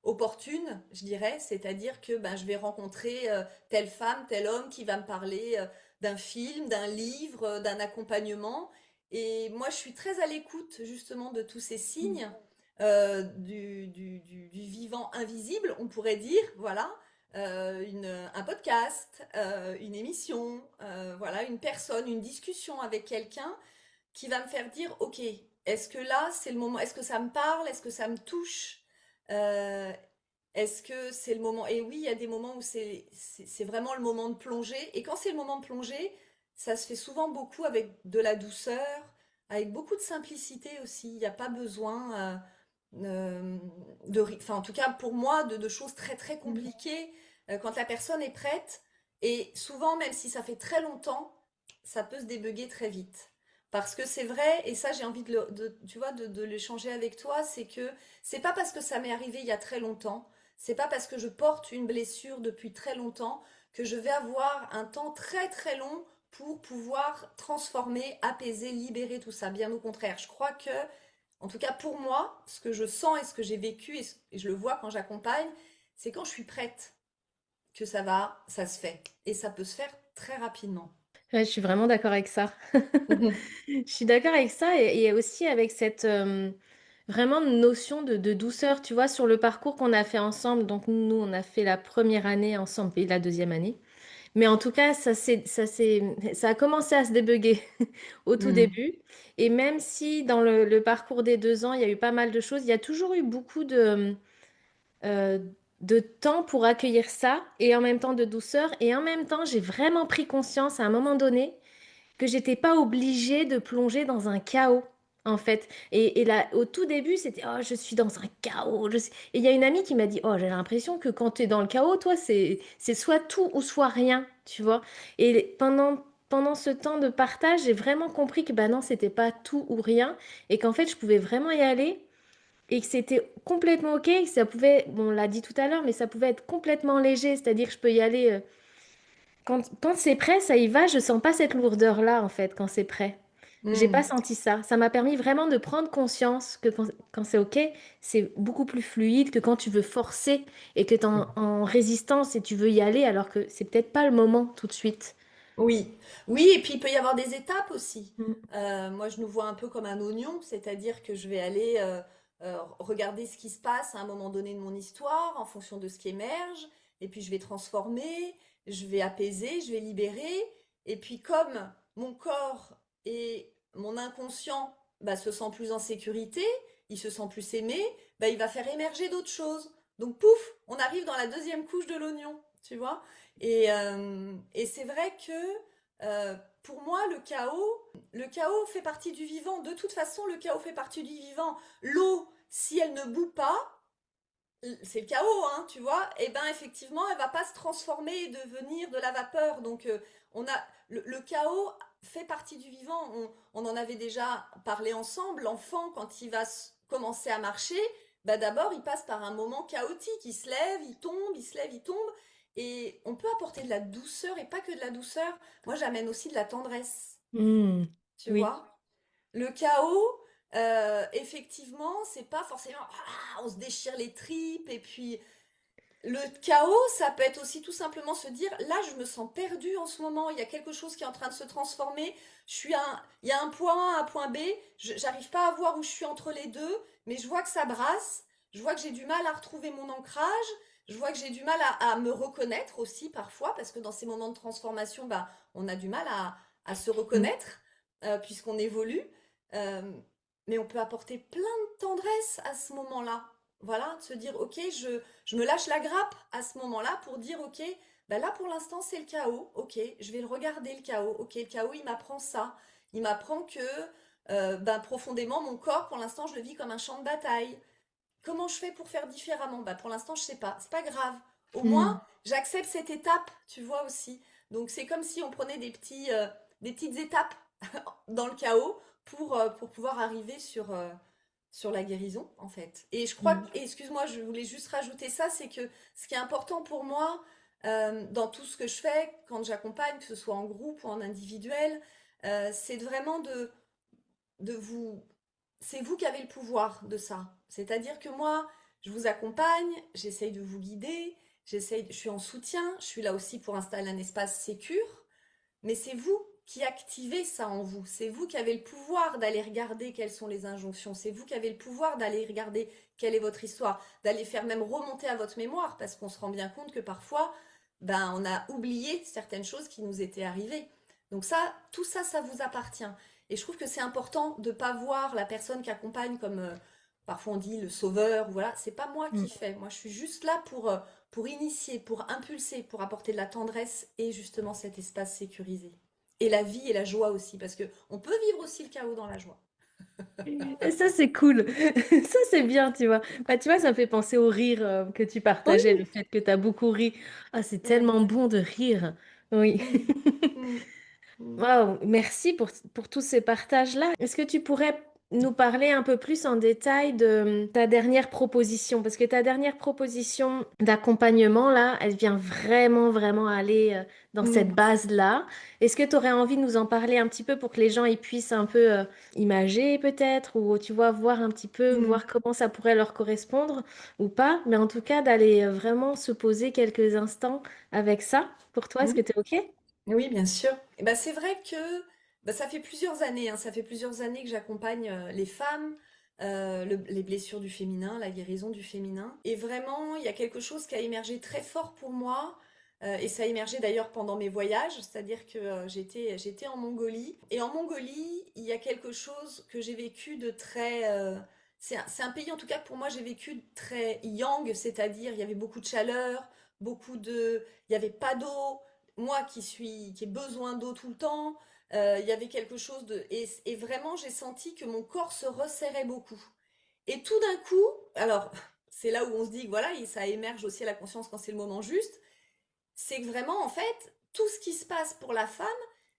opportunes, je dirais. C'est-à-dire que ben, je vais rencontrer telle femme, tel homme qui va me parler d'un film, d'un livre, d'un accompagnement. Et moi, je suis très à l'écoute justement de tous ces signes du vivant invisible, on pourrait dire, voilà, un podcast, une émission, voilà, une personne, une discussion avec quelqu'un qui va me faire dire, ok, est-ce que là, c'est le moment, est-ce que ça me parle, est-ce que ça me touche, Euh, est-ce que c'est le moment? Et oui, il y a des moments où c'est vraiment le moment de plonger. Et quand c'est le moment de plonger, ça se fait souvent beaucoup avec de la douceur, avec beaucoup de simplicité aussi. Il n'y a pas besoin enfin en tout cas pour moi, de choses très très Mm. compliquées quand la personne est prête. Et souvent, même si ça fait très longtemps, ça peut se débugger très vite. Parce que c'est vrai, et ça j'ai envie tu vois, de l'échanger avec toi, c'est que c'est pas parce que ça m'est arrivé il y a très longtemps, c'est pas parce que je porte une blessure depuis très longtemps que je vais avoir un temps très très long pour pouvoir transformer, apaiser, libérer tout ça. Bien au contraire, je crois que, en tout cas pour moi, ce que je sens et ce que j'ai vécu, et je le vois quand j'accompagne, c'est quand je suis prête que ça se fait. Et ça peut se faire très rapidement. Ouais, je suis vraiment d'accord avec ça. Je suis d'accord avec ça et aussi avec cette vraiment notion de douceur, tu vois, sur le parcours qu'on a fait ensemble. Donc nous, on a fait la première année ensemble et la deuxième année. Mais en tout cas, ça a commencé à se débugger au tout Mm. début. Et même si dans le parcours des 2 ans, il y a eu pas mal de choses, il y a toujours eu beaucoup euh, de temps pour accueillir ça et en même temps de douceur. Et en même temps, j'ai vraiment pris conscience à un moment donné que j'étais pas obligée de plonger dans un chaos, en fait. Et là, au tout début, c'était, oh, je suis dans un chaos. Et il y a une amie qui m'a dit, oh, j'ai l'impression que quand tu es dans le chaos, toi, c'est soit tout ou soit rien, tu vois. Et pendant pendant ce temps de partage, j'ai vraiment compris que bah non, c'était pas tout ou rien et qu'en fait, je pouvais vraiment y aller et que c'était complètement OK, que ça pouvait, bon, on l'a dit tout à l'heure, mais ça pouvait être complètement léger, c'est-à-dire que je peux y aller quand c'est prêt, ça y va, je sens pas cette lourdeur-là en fait quand c'est prêt. J'ai pas Hmm. senti ça. Ça m'a permis vraiment de prendre conscience que quand c'est OK, c'est beaucoup plus fluide que quand tu veux forcer et que tu es en résistance et tu veux y aller alors que c'est peut-être pas le moment tout de suite. Oui, oui, et puis il peut y avoir des étapes aussi. Mm. Moi, je nous vois un peu comme un oignon, c'est-à-dire que je vais aller regarder ce qui se passe à un moment donné de mon histoire, en fonction de ce qui émerge, et puis je vais transformer, je vais apaiser, je vais libérer, et puis comme mon corps et mon inconscient bah, se sent plus en sécurité, il se sent plus aimé, bah, il va faire émerger d'autres choses. Donc pouf, on arrive dans la deuxième couche de l'oignon, tu vois? Et c'est vrai que pour moi, le chaos fait partie du vivant. De toute façon, le chaos fait partie du vivant. L'eau, si elle ne bout pas, c'est le chaos, hein, tu vois, et ben effectivement, elle va pas se transformer et devenir de la vapeur. Donc, on a le chaos fait partie du vivant. On en avait déjà parlé ensemble. L'enfant, quand il va commencer à marcher, bah d'abord, il passe par un moment chaotique. Il se lève, il tombe, il se lève, il tombe. Et on peut apporter de la douceur et pas que de la douceur. Moi, j'amène aussi de la tendresse, Mm. tu Oui. vois. Le chaos, effectivement, c'est pas forcément on se déchire les tripes et puis le chaos, ça peut être aussi tout simplement se dire là, je me sens perdu en ce moment, il y a quelque chose qui est en train de se transformer, il y a un point A, un point B, j'arrive pas à voir où je suis entre les deux, mais je vois que ça brasse, je vois que j'ai du mal à retrouver mon ancrage, je vois que j'ai du mal à me reconnaître aussi parfois, parce que dans ces moments de transformation, bah, on a du mal à se Mm. reconnaître, puisqu'on évolue. Euh, mais on peut apporter plein de tendresse à ce moment-là. Voilà, de se dire, ok, je me lâche la grappe à ce moment-là pour dire, ok, ben là pour l'instant c'est le chaos, ok, je vais le regarder le chaos, ok, le chaos il m'apprend ça, il m'apprend que ben, profondément mon corps pour l'instant je le vis comme un champ de bataille. Comment je fais pour faire différemment? Ben, pour l'instant je sais pas, c'est pas grave. Au moins Mm. j'accepte cette étape, tu vois aussi. Donc c'est comme si on prenait des petites étapes dans le chaos pour pouvoir arriver sur la guérison, en fait. Et je crois Mm. que, et excuse-moi, je voulais juste rajouter ça, c'est que ce qui est important pour moi, dans tout ce que je fais, quand j'accompagne, que ce soit en groupe ou en individuel, c'est vraiment de vous... C'est vous qui avez le pouvoir de ça. C'est-à-dire que moi, je vous accompagne, j'essaye de vous guider, je suis en soutien, je suis là aussi pour installer un espace sécure, mais c'est vous qui activez ça en vous. C'est vous qui avez le pouvoir d'aller regarder quelles sont les injonctions. C'est vous qui avez le pouvoir d'aller regarder quelle est votre histoire, d'aller faire même remonter à votre mémoire, parce qu'on se rend bien compte que parfois, ben, on a oublié certaines choses qui nous étaient arrivées. Donc ça, tout ça, ça vous appartient. Et je trouve que c'est important de ne pas voir la personne qui accompagne comme, parfois on dit, le sauveur. Voilà, c'est pas moi qui Mm. fais. Moi, je suis juste là pour initier, pour impulser, pour apporter de la tendresse et justement cet espace sécurisé. Et la vie et la joie aussi, parce que on peut vivre aussi le chaos dans la joie. Et ça, c'est cool. Ça, c'est bien, tu vois. Bah, tu vois, ça me fait penser au rire que tu partageais, le Oui, fait que tu as beaucoup ri. Ah, c'est ouais. tellement bon de rire. Oui. Mm, mm, mm, Waouh, merci pour tous ces partages-là. Est-ce que tu pourrais nous parler un peu plus en détail de ta dernière proposition? Parce que ta dernière proposition d'accompagnement, là, elle vient vraiment, vraiment aller dans cette mm, base-là. Est-ce que tu aurais envie de nous en parler un petit peu pour que les gens ils puissent un peu imager peut-être, ou tu vois, voir un petit peu, mm, voir comment ça pourrait leur correspondre ou pas, mais en tout cas d'aller vraiment se poser quelques instants avec ça. Pour toi, est-ce que mm. tu es OK? Oui, bien sûr. Et ben, c'est vrai que bah, ça fait plusieurs années, hein, ça fait plusieurs années que j'accompagne les femmes, les blessures du féminin, la guérison du féminin. Et vraiment, il y a quelque chose qui a émergé très fort pour moi. Et ça a émergé d'ailleurs pendant mes voyages, c'est-à-dire que j'étais en Mongolie. Et en Mongolie, il y a quelque chose que j'ai vécu de très... c'est un pays en tout cas que pour moi j'ai vécu de très yang, c'est-à-dire il y avait beaucoup de chaleur, il n'y avait pas d'eau, moi qui ai besoin d'eau tout le temps, il y avait quelque chose de... Et vraiment, j'ai senti que mon corps se resserrait beaucoup. Et tout d'un coup, alors, c'est là où on se dit que voilà, ça émerge aussi à la conscience quand c'est le moment juste, c'est que vraiment, en fait, tout ce qui se passe pour la femme,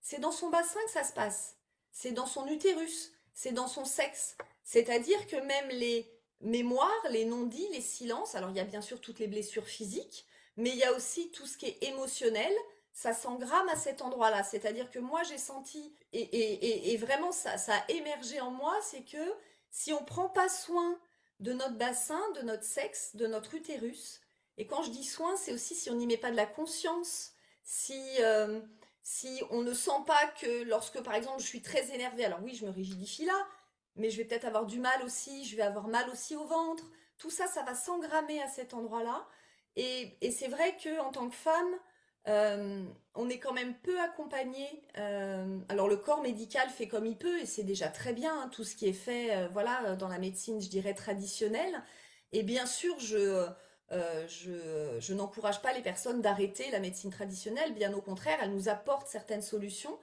c'est dans son bassin que ça se passe. C'est dans son utérus, c'est dans son sexe. C'est-à-dire que même les mémoires, les non-dits, les silences, alors il y a bien sûr toutes les blessures physiques, mais il y a aussi tout ce qui est émotionnel, ça s'engramme à cet endroit-là. C'est-à-dire que moi j'ai senti, et vraiment ça a émergé en moi, c'est que si on ne prend pas soin de notre bassin, de notre sexe, de notre utérus, et quand je dis soin, c'est aussi si on n'y met pas de la conscience, si, si on ne sent pas que lorsque, par exemple, je suis très énervée, alors oui, je me rigidifie là, mais je vais peut-être avoir du mal aussi, je vais avoir mal aussi au ventre. Tout ça, ça va s'engrammer à cet endroit-là. Et c'est vrai que en tant que femme, euh, on est quand même peu accompagné. Alors le corps médical fait comme il peut, et c'est déjà très bien, hein, tout ce qui est fait, voilà, dans la médecine, je dirais traditionnelle. Et bien sûr, je n'encourage pas les personnes d'arrêter la médecine traditionnelle, bien au contraire, elle nous apporte certaines solutions,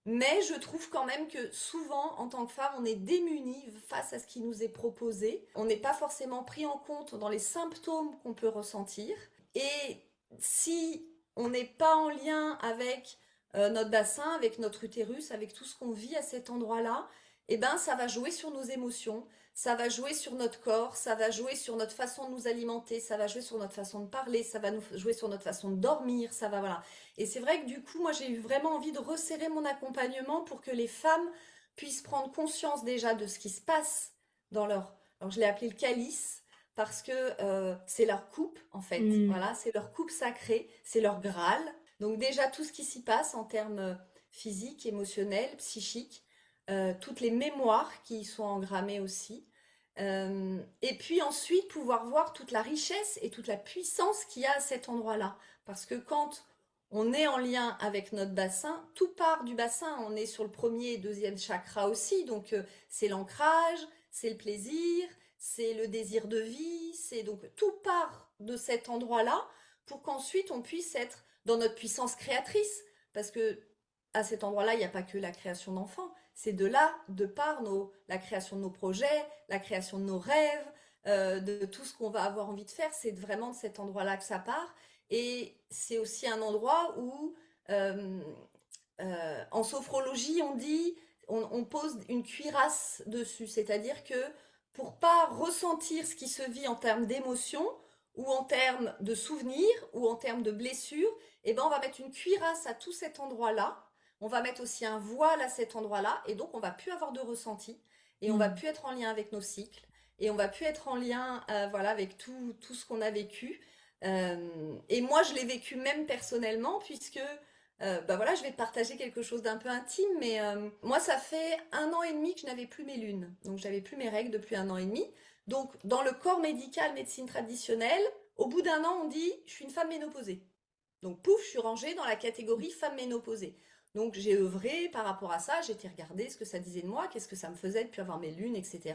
mais je trouve quand même que souvent, en tant que femme, on est démunis face à ce qui nous est proposé. On n'est pas forcément pris en compte dans les symptômes qu'on peut ressentir. Et si on n'est pas en lien avec notre bassin, avec notre utérus, avec tout ce qu'on vit à cet endroit-là, eh ben, ça va jouer sur nos émotions, ça va jouer sur notre corps, ça va jouer sur notre façon de nous alimenter, ça va jouer sur notre façon de parler, ça va nous jouer sur notre façon de dormir, ça va, voilà. Et c'est vrai que du coup, moi, j'ai eu vraiment envie de resserrer mon accompagnement pour que les femmes puissent prendre conscience déjà de ce qui se passe dans leur... Alors, je l'ai appelé le calice parce que c'est leur coupe, en fait. Hmm. Voilà, c'est leur coupe sacrée, c'est leur Graal. Donc déjà, tout ce qui s'y passe en termes physiques, émotionnels, psychiques, toutes les mémoires qui y sont engrammées aussi. Et puis ensuite, pouvoir voir toute la richesse et toute la puissance qu'il y a à cet endroit-là. Parce que quand on est en lien avec notre bassin, tout part du bassin. On est sur le premier et deuxième chakra aussi. Donc, c'est l'ancrage, c'est le plaisir, c'est le désir de vie. C'est donc tout part de cet endroit-là pour qu'ensuite on puisse être dans notre puissance créatrice. Parce que à cet endroit-là, il n'y a pas que la création d'enfants. C'est de là, de par la création de nos projets, la création de nos rêves, de tout ce qu'on va avoir envie de faire. C'est vraiment de cet endroit-là que ça part. Et c'est aussi un endroit où, euh, en sophrologie, on dit, on pose une cuirasse dessus. C'est-à-dire que pour pas ressentir ce qui se vit en termes d'émotions, ou en termes de souvenirs, ou en termes de blessures, eh ben on va mettre une cuirasse à tout cet endroit-là. On va mettre aussi un voile à cet endroit-là. Et donc, on va plus avoir de ressenti. Et on va Hmm. plus être en lien avec nos cycles. Et on va plus être en lien, voilà, avec tout ce qu'on a vécu. Et moi, je l'ai vécu même personnellement, puisque, bah voilà, je vais te partager quelque chose d'un peu intime, mais moi, ça fait 1 an et demi que je n'avais plus mes lunes. Donc, j'avais plus mes règles depuis 1 an et demi. Donc, dans le corps médical, médecine traditionnelle, au bout d'1 an, on dit, je suis une femme ménopausée. Donc, pouf, je suis rangée dans la catégorie femme ménopausée. Donc, j'ai œuvré par rapport à ça, j'ai été regarder ce que ça disait de moi, qu'est-ce que ça me faisait depuis avoir mes lunes, etc.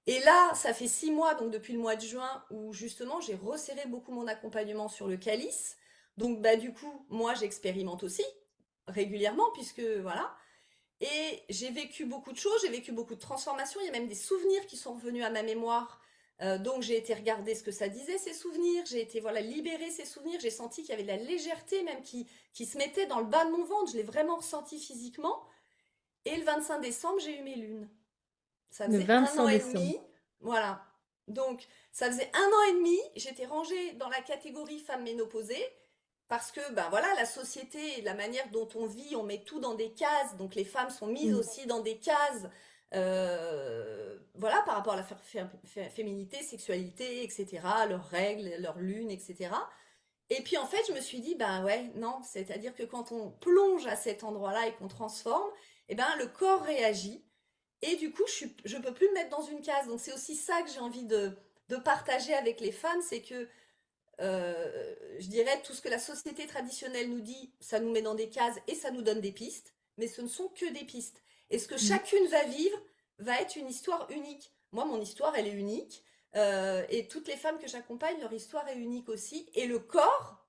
Et là, ça fait 6 mois, donc depuis le mois de juin, où justement j'ai resserré beaucoup mon accompagnement sur le calice. Donc bah du coup, moi j'expérimente aussi régulièrement, puisque voilà. Et j'ai vécu beaucoup de choses, j'ai vécu beaucoup de transformations. Il y a même des souvenirs qui sont revenus à ma mémoire. Donc j'ai été regarder ce que ça disait, ces souvenirs. J'ai été voilà libérer ces souvenirs. J'ai senti qu'il y avait de la légèreté même qui se mettait dans le bas de mon ventre. Je l'ai vraiment ressenti physiquement. Et le 25 décembre, j'ai eu mes lunes. Ça Le faisait un an 25 et décembre. demi. Voilà. Donc, ça faisait 1 an et demi. J'étais rangée dans la catégorie femme ménopausée. Parce que, ben voilà, la société, la manière dont on vit, on met tout dans des cases. Donc, les femmes sont mises Hmm. aussi dans des cases. Voilà, par rapport à la féminité, sexualité, etc., leurs règles, leurs lunes, etc. Et puis en fait, je me suis dit, ben ouais, non, c'est-à-dire que quand on plonge à cet endroit-là et qu'on transforme, eh ben le corps réagit. Et du coup, je peux plus me mettre dans une case. Donc c'est aussi ça que j'ai envie de partager avec les femmes, c'est que je dirais tout ce que la société traditionnelle nous dit, ça nous met dans des cases et ça nous donne des pistes, mais ce ne sont que des pistes. Et ce que Hmm. chacune va vivre va être une histoire unique. Moi, mon histoire, elle est unique. Et toutes les femmes que j'accompagne, leur histoire est unique aussi. Et le corps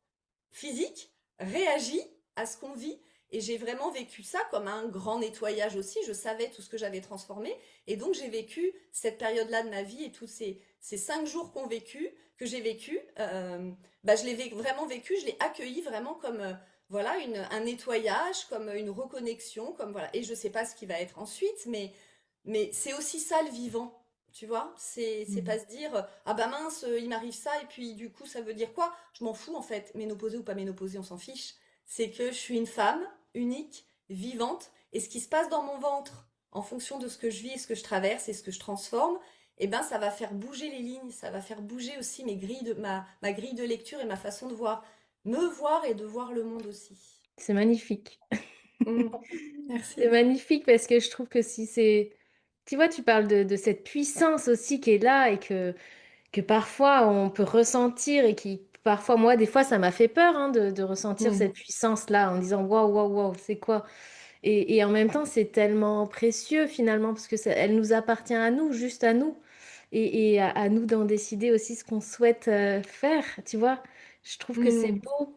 physique réagit à ce qu'on vit. Et j'ai vraiment vécu ça comme un grand nettoyage aussi. Je savais tout ce que j'avais transformé. Et donc, j'ai vécu cette période-là de ma vie et tous ces 5 jours que j'ai vécu, bah, je l'ai vraiment vécu, je l'ai accueilli vraiment comme voilà, un nettoyage, comme une reconnexion, comme voilà. Et je sais pas ce qui va être ensuite, mais c'est aussi ça le vivant, tu vois. C'est Mm. pas se dire, ah bah mince, il m'arrive ça, et puis du coup, ça veut dire quoi? Je m'en fous en fait, ménopausée ou pas ménopausée, on s'en fiche. C'est que je suis une femme unique, vivante, et ce qui se passe dans mon ventre, en fonction de ce que je vis et ce que je traverse et ce que je transforme, eh ben ça va faire bouger les lignes, ça va faire bouger aussi ma grille de lecture et ma façon de voir, me voir et de voir le monde aussi. C'est magnifique. Mm. C'est Merci. magnifique parce que je trouve que si c'est... Tu vois, tu parles de cette puissance aussi qui est là et que parfois on peut ressentir et qui, parfois, moi, des fois, ça m'a fait peur hein, de ressentir Mm. cette puissance-là en disant waouh, waouh, waouh, c'est quoi? Et en même temps, c'est tellement précieux finalement parce que elle nous appartient à nous, juste à nous. Et à nous d'en décider aussi ce qu'on souhaite faire, tu vois. Je trouve que c'est Mm. beau.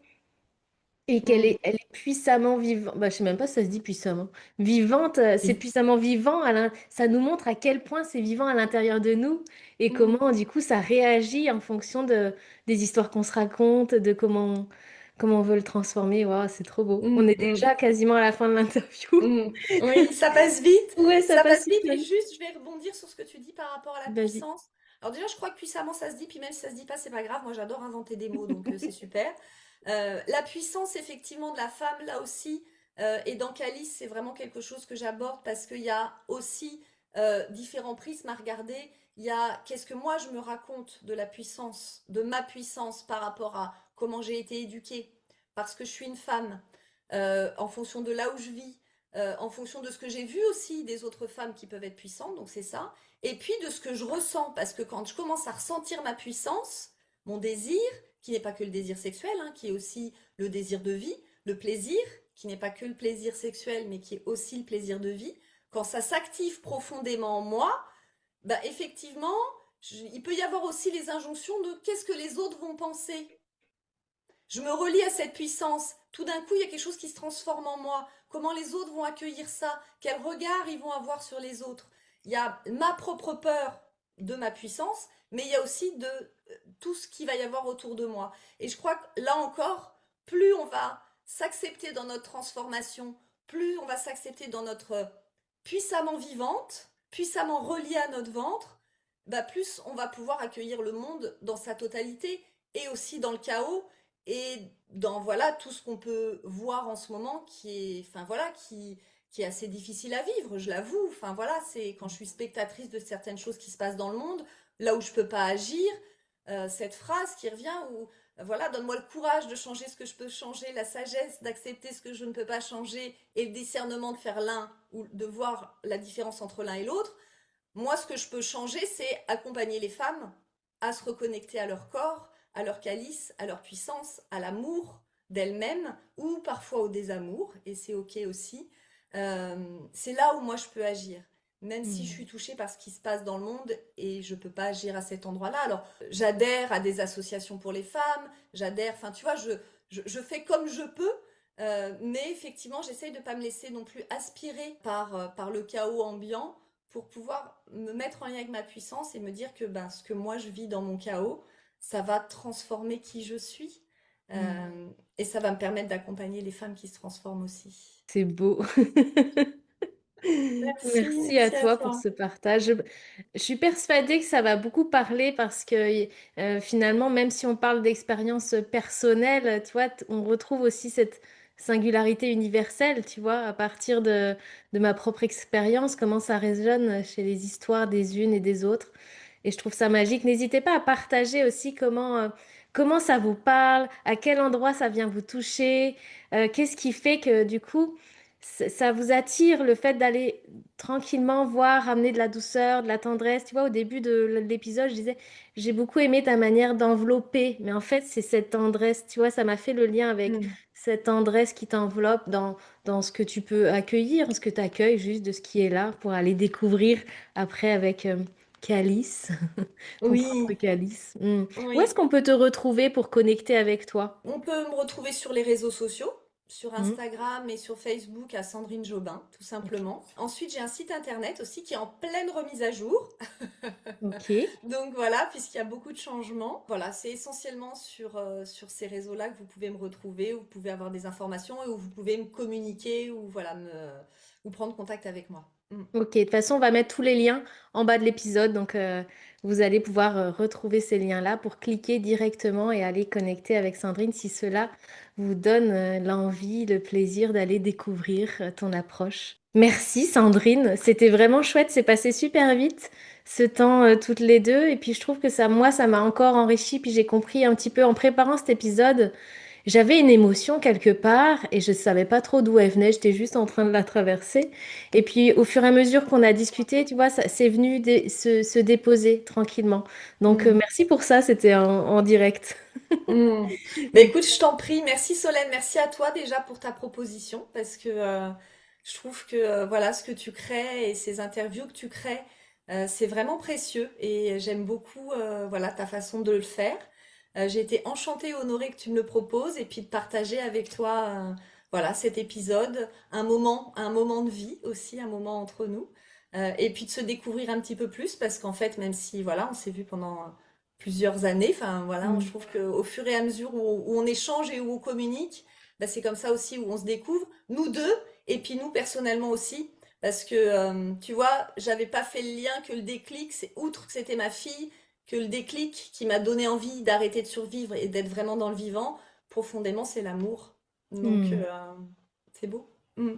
Et Mm. elle est puissamment vivante. Bah, je sais même pas si ça se dit puissamment. Vivante, c'est Oui. puissamment vivant. Ça nous montre à quel point c'est vivant à l'intérieur de nous et Mm. comment, du coup, ça réagit en fonction des histoires qu'on se raconte, de comment on veut le transformer. Waouh, c'est trop beau. On Mm. est Mm. déjà quasiment à la fin de l'interview. Mm. Oui, ça passe vite. Ouais, ça Ça passe passe vite. super Et vite. juste, je vais rebondir sur ce que tu dis par rapport à la Vas-y. puissance. Alors déjà, je crois que puissamment, ça se dit. Puis même si ça se dit pas, c'est pas grave. Moi, j'adore inventer des mots, donc c'est super. La puissance, effectivement, de la femme, là aussi, et dans Calice, c'est vraiment quelque chose que j'aborde parce qu'il y a aussi différents prismes à regarder. Il y a qu'est-ce que moi, je me raconte de la puissance, de ma puissance par rapport à comment j'ai été éduquée, parce que je suis une femme en fonction de là où je vis, en fonction de ce que j'ai vu aussi des autres femmes qui peuvent être puissantes, donc c'est ça. Et puis de ce que je ressens, parce que quand je commence à ressentir ma puissance, mon désir, qui n'est pas que le désir sexuel, hein, qui est aussi le désir de vie, le plaisir, qui n'est pas que le plaisir sexuel, mais qui est aussi le plaisir de vie, quand ça s'active profondément en moi, bah effectivement, il peut y avoir aussi les injonctions de qu'est-ce que les autres vont penser. Je me relie à cette puissance. Tout d'un coup, il y a quelque chose qui se transforme en moi. Comment les autres vont accueillir ça? Quel regard ils vont avoir sur les autres? Il y a ma propre peur de ma puissance, mais il y a aussi de tout ce qu'il va y avoir autour de moi. Et je crois que là encore, plus on va s'accepter dans notre transformation, plus on va s'accepter dans notre puissamment vivante, puissamment reliée à notre ventre, bah plus on va pouvoir accueillir le monde dans sa totalité et aussi dans le chaos et dans voilà tout ce qu'on peut voir en ce moment qui est enfin voilà qui est assez difficile à vivre, je l'avoue. Enfin voilà, c'est quand je suis spectatrice de certaines choses qui se passent dans le monde, là où je peux pas agir, cette phrase qui revient où voilà, donne-moi le courage de changer ce que je peux changer, la sagesse d'accepter ce que je ne peux pas changer et le discernement de faire l'un ou de voir la différence entre l'un et l'autre. Moi, ce que je peux changer, c'est accompagner les femmes à se reconnecter à leur corps, à leur calice, à leur puissance, à l'amour d'elles-mêmes ou parfois au désamour, et c'est ok aussi. C'est là où moi je peux agir, même si je Mm. suis touchée par ce qui se passe dans le monde et je peux pas agir à cet endroit-là. Alors, j'adhère à des associations pour les femmes, j'adhère, enfin tu vois, je fais comme je peux, mais effectivement, j'essaye de ne pas me laisser non plus aspirer par le chaos ambiant pour pouvoir me mettre en lien avec ma puissance et me dire que ben, ce que moi je vis dans mon chaos, ça va transformer qui je suis. Mm. Et ça va me permettre d'accompagner les femmes qui se transforment aussi. C'est beau. Merci, Merci à merci à toi pour toi. ce partage. Je suis persuadée que ça va beaucoup parler parce que finalement, même si on parle d'expérience personnelle, tu vois, on retrouve aussi cette singularité universelle, tu vois, à partir de ma propre expérience, comment ça résonne chez les histoires des unes et des autres. Et je trouve ça magique. N'hésitez pas à partager aussi comment ça vous parle, à quel endroit ça vient vous toucher, qu'est-ce qui fait que du coup, ça vous attire le fait d'aller tranquillement voir, ramener de la douceur, de la tendresse. Tu vois, au début de l'épisode, je disais, j'ai beaucoup aimé ta manière d'envelopper, mais en fait, c'est cette tendresse, tu vois, ça m'a fait le lien avec Mm. cette tendresse qui t'enveloppe dans ce que tu peux accueillir, ce que tu accueilles juste de ce qui est là pour aller découvrir après avec Calice, ton propre Oui, Calice. Mm. Où est-ce oui. qu'on peut te retrouver pour connecter avec toi? On peut me retrouver sur les réseaux sociaux, sur Mm. Instagram et sur Facebook à Sandrine Jobin, tout Ok. simplement. Ensuite, j'ai un site internet aussi qui est en pleine remise à jour. Ok. Donc voilà, puisqu'il y a beaucoup de changements. Voilà, c'est essentiellement sur ces réseaux-là que vous pouvez me retrouver, où vous pouvez avoir des informations et où vous pouvez me communiquer ou voilà, ou prendre contact avec moi. Mm. Ok, de toute façon, on va mettre tous les liens en bas de l'épisode, donc vous allez pouvoir retrouver ces liens-là pour cliquer directement et aller connecter avec Sandrine si cela vous donne l'envie, le plaisir d'aller découvrir ton approche. Merci Sandrine, c'était vraiment chouette, c'est passé super vite ce temps toutes les deux et puis je trouve que ça, moi, ça m'a encore enrichi, puis j'ai compris un petit peu en préparant cet épisode. J'avais une émotion quelque part et je savais pas trop d'où elle venait, j'étais juste en train de la traverser. Et puis au fur et à mesure qu'on a discuté, tu vois, ça c'est venu se déposer tranquillement. Donc Mm. merci pour ça, c'était en direct. Mm. Ben écoute, je t'en prie, merci Solène, merci à toi déjà pour ta proposition, parce que je trouve que voilà ce que tu crées et ces interviews que tu crées, c'est vraiment précieux et j'aime beaucoup voilà ta façon de le faire. J'ai été enchantée et honorée que tu me le proposes et puis de partager avec toi voilà cet épisode, un moment de vie aussi, un moment entre nous, et puis de se découvrir un petit peu plus, parce qu'en fait, même si voilà, on s'est vu pendant plusieurs années. Enfin, voilà, je Mm. trouve qu'au fur et à mesure où on échange et où on communique, bah, c'est comme ça aussi où on se découvre, nous deux, et puis nous personnellement aussi. Parce que, tu vois, j'avais pas fait le lien que le déclic, c'est outre que c'était ma fille, que le déclic qui m'a donné envie d'arrêter de survivre et d'être vraiment dans le vivant, profondément, c'est l'amour. Donc, Mm. c'est beau. Mm.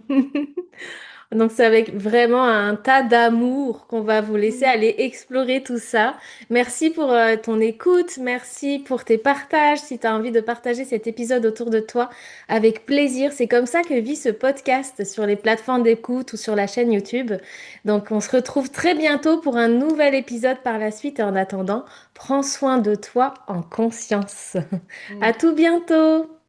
Donc c'est avec vraiment un tas d'amour qu'on va vous laisser Mm. aller explorer tout ça. Merci pour ton écoute, merci pour tes partages. Si tu as envie de partager cet épisode autour de toi, avec plaisir. C'est comme ça que vit ce podcast sur les plateformes d'écoute ou sur la chaîne YouTube. Donc on se retrouve très bientôt pour un nouvel épisode par la suite. Et en attendant, prends soin de toi en conscience. À Mm. tout bientôt!